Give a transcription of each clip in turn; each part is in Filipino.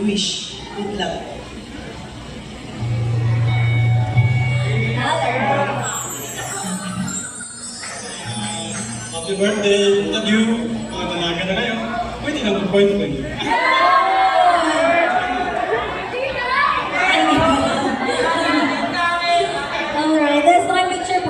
wish. Good luck. Happy birthday, love you. Mga dalaga na kayo. Pwede na mag-boyfriend. Alright, that's my picture.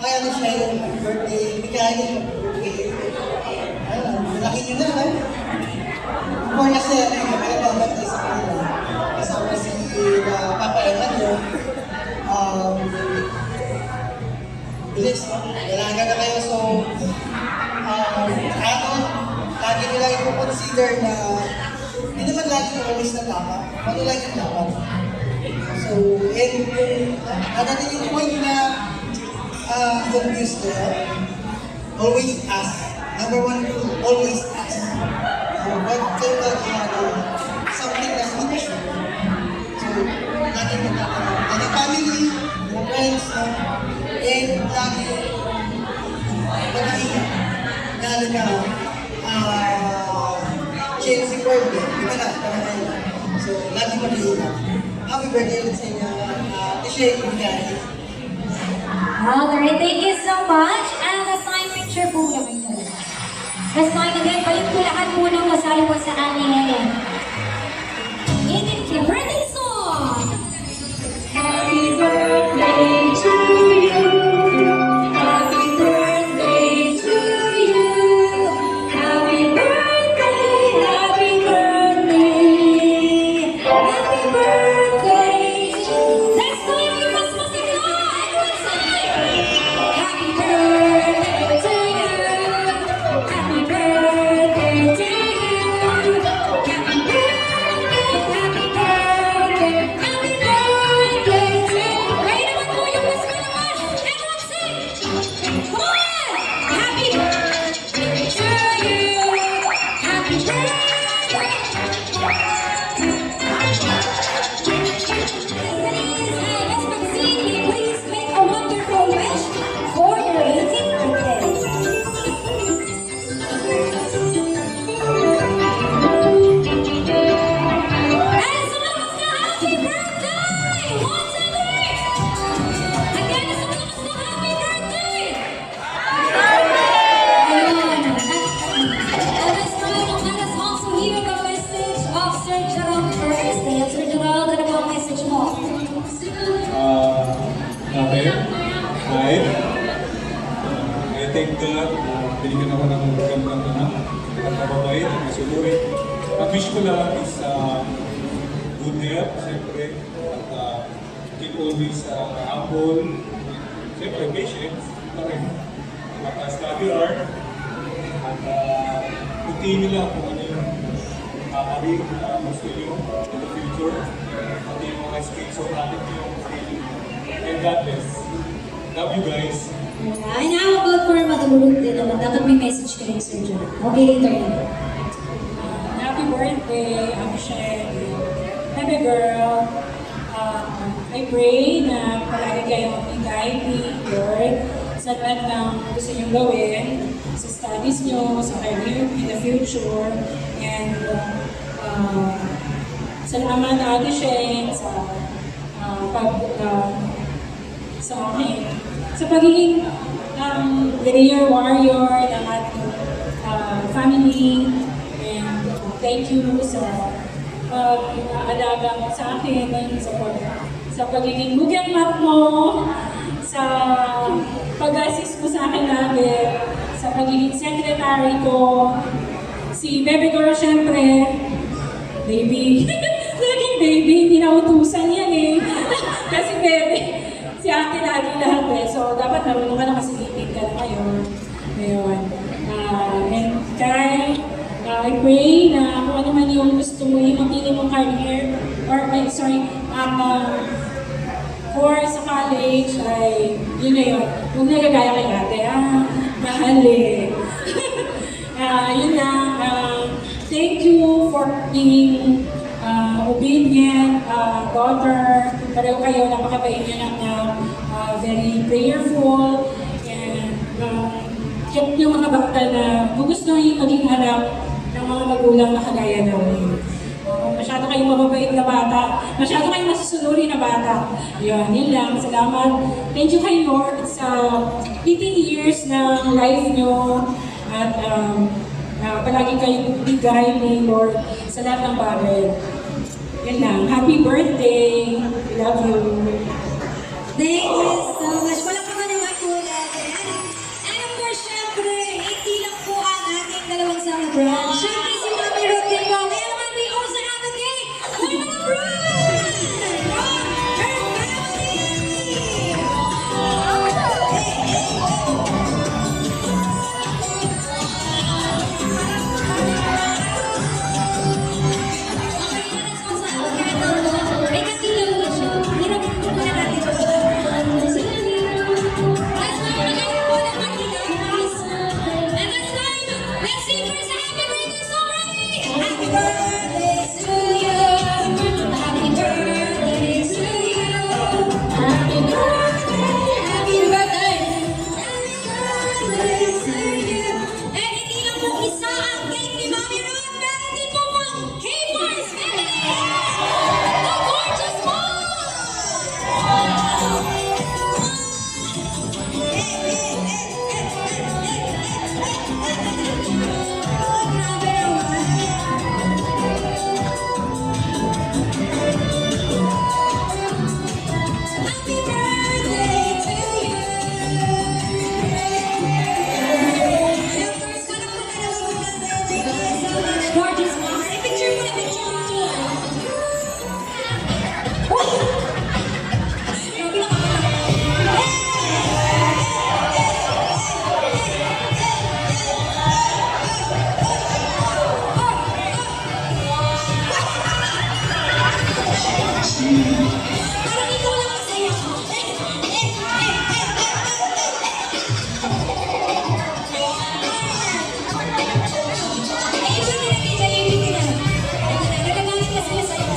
Ay, ano siya yung happy birthday, bigay niya. Ayun, malaki nyo na, no? Before kasi, nagpapabantay sa kanila. Kasama si Papa Eman nyo. Bilis, no? Dalaga na kayo, so, lagi nila i-consider na hindi naman lagi always na tama. Ano lang yung dapat. So, and yung, nadating yung point na confused ko, always ask. Number one rule, always ask. What kind of something that's not sure. So, lagi nagtatanong. And the family, the friends, and lagi mag-iingat. Lalo na, Chelsea birthday, di ba na? So, lagi mag-iingat. Happy birthday ulit sa inyo. Appreciate you guys. Alright, thank you so much. And the sign picture po lang ito. Let's sign again. Balik po lahat po ng kasali po sa amin. It's your birthday song! Happy birthday to you! Happy birthday to you! Happy birthday! Happy birthday! Happy birthday to you! Next time we must sing along! Everyone sing! Happy birthday to you! Happy birthday to you! Happy birthday! Happy birthday! Happy birthday to you! Ready naman po yung wish ko naman! Everyone sing! Come on! Happy birthday to you! Happy birthday! Please make a wonderful wish for your 18th birthday. And someone was happy birthday! One, two, three! Again, someone was happy birthday! Ayun. At this time, let us also hear the message of Sir Gerald first. Ayan, Sir Gerald, ano po ang message mo? Okay. Hi. I thank God na binigyan ako ng magandang anak at mababait at masunurin. Ang wish ko lang is good health, siyempre, at keep always humble, siyempre patience, pa rin. At study hard, at continue lang kung ano yung kakari gusto nyo in the future, pati yung mga skills o natin yung skill. And God bless. Love you guys. Ay, how about for matulog din naman? Dapat may message kayo, Sir Gerald. Okay, later yun. Happy birthday, Michelle. Happy girl. I pray na palagi kayong i-guide Lord sa lahat ng gusto niyong gawin, sa studies niyo, sa career in the future, and salamat Ate Shane sa amin. Sa pagiging career warrior ng ating family, and thank you sa pag-aalaga mo sa akin, sa pagiging bugyan map mo, sa pag-assist mo sa akin lagi, sa pagiging secretary ko, si Bebe Girl syempre, baby, laging baby, hindi na utusan yan eh. Kasi Bebe, si ate lagi lahat eh. So, dapat marunong ka na kasi litin ka na ngayon. Ngayon. And Kai, I pray na kung ano man yung gusto mo, yung mapili mong career, for sa college ay, yun na yun. Huwag nagagaya kay ate, mahal eh. Yun lang, thank you for being obedient, daughter. Pareho kayo, napakabait nyo lang na very prayerful. And kept yung mga bata na gugustuhin maging anak ng mga magulang na kagaya namin. Masyado kayong mababait na bata. Masyado kayong masusunuri na bata. Yun lang. Salamat. Thank you kay Lord sa 18 years ng life nyo. At palagi kayong bigay ni Lord sa lahat ng bagay. Yan lang. Happy birthday. Love you. Thank you so much. Walang pa naman po natin. And of course, syempre, hindi lang po ang ating dalawang celebrant. Syempre, si Mami Ruth din po. Kaya naman, we also have a cake for Mami Ruth! From her family! May kasilaw na siya. Hirap po muna natin po siya. Last time, magaling po ng Martina, guys. And last time, let's sing first a happy birthday song, ready? Happy birthday to you. Happy birthday to you. Happy birthday, happy birthday. Happy birthday to you. And hindi lang po isa ang cake ni Mami Ruth, meron din po pang K-Boys family! The gorgeous mom! Happy birthday to you! And of course, sana po tayo sa gorgeous mom. Say picture mo na, picture. Grabe na parang ikaw lang masaya. Nagagalit na sila sa'yo.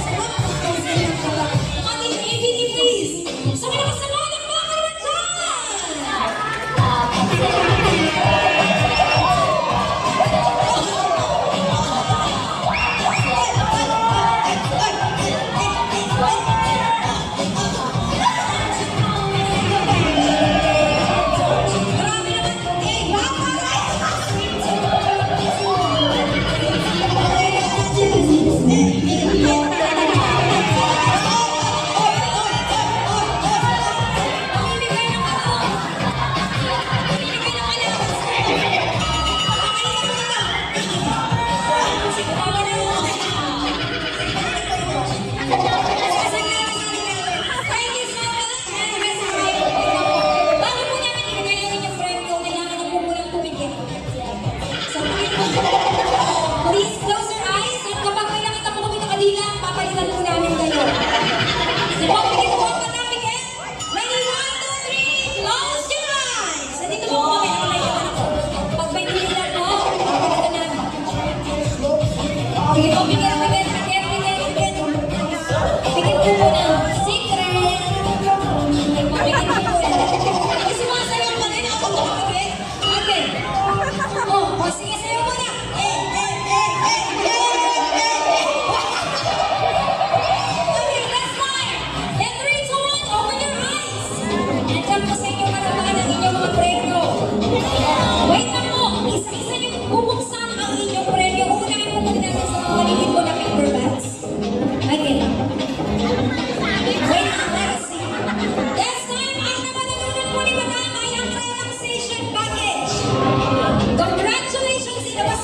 Mami, ABD please. Sabi na kasama ng mga Grabe naman. Thank you so much. And rest aside, bago po namin ilagay ang inyong friend ko, kailangan na po munang tumigil. So, please close your eyes. At kapag may nakita po kami nakadila, papalitan po namin kayo. So, pagpigil po ang mata, Miguel. Ready? 1, 2, 3. Close your eyes. Nandito po kami. Nakalayan na po. Pag may dililan po, papalitan namin. Sige po, Miguel. Pigil po muna. Secret. Pigil po muna. Ay, sumasayaw pa rin. Ako po kapagin. Okay. Sige, sayaw muna. Okay, last time. In 3, 2, 1, open your eyes. Nandiyan po sa inyong harapan ang inyong mga premyo. Wait lang po. Isa-isa niyo bubuksan ang inyong premyo. Uunahin po muna natin sa paligid po na paper bags. Okay. Wait, let's see. This time, ang napanalunan po ni Madam ay ang relaxation package. Congratulations, inabas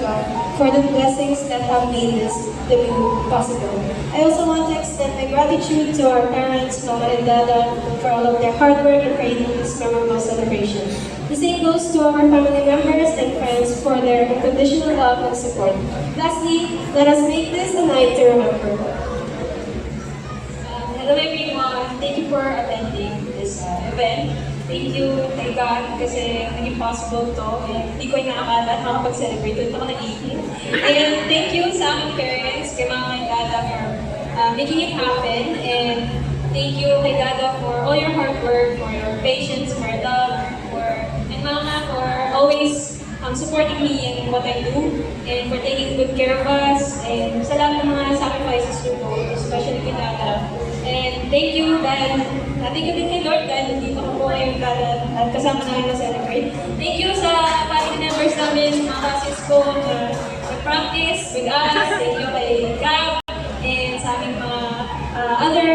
God for the blessings that have made this debut possible. I also want to extend my gratitude to our parents, Mama and Dada, for all of their hard work in creating this memorable celebration. The same goes to our family members and friends for their unconditional love and support. Lastly, let us make this a night to remember. Hello everyone, thank you for attending this event. Thank you kay God kasi naging possible to. Hindi ko inaakala at makapag-celebrate. Doon ako nag-iisip. And thank you sa aming parents, kay Mama and Dada for making it happen. And thank you kay Dada for all your hard work, for your patience, for your love, and Mama for always supporting me in what I do and for taking good care of us and sa lahat ng mga sacrifices niyo po, especially kay Dada. And thank you dahil thank you din kay Lord dahil nandito ko po ngayon at kasama namin na-celebrate. Thank you sa family members namin, mga kasis ko na nag-practice with us. Thank you kay Gab and sa aming mga other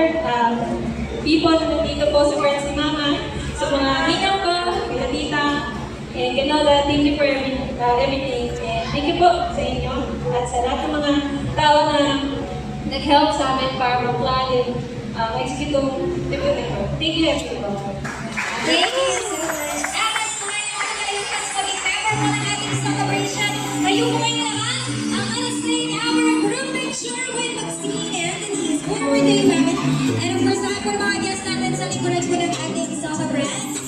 people na nandito po sa friends ni Mama, sa mga ninang ko, kay Tita, and Ganola, thank you for everything. And thank you po sa inyo at sa lahat ng mga tao na nag-help sa amin para ma-plan and execute yung debut na ito. Thank you everyone. Thank you so much. At as time na ngayon, mas maging memorable ang ating celebration. Kayo po ay lahat ang unexplained hour group picture with Maxine and Denise. Forward to you, Mami. And of course, lahat po ng mga guests natin sa likuran po ng ating celebrants.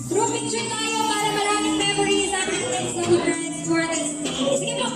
Group picture tayo para maraming memories ang ating celebrants for this day. Sige po!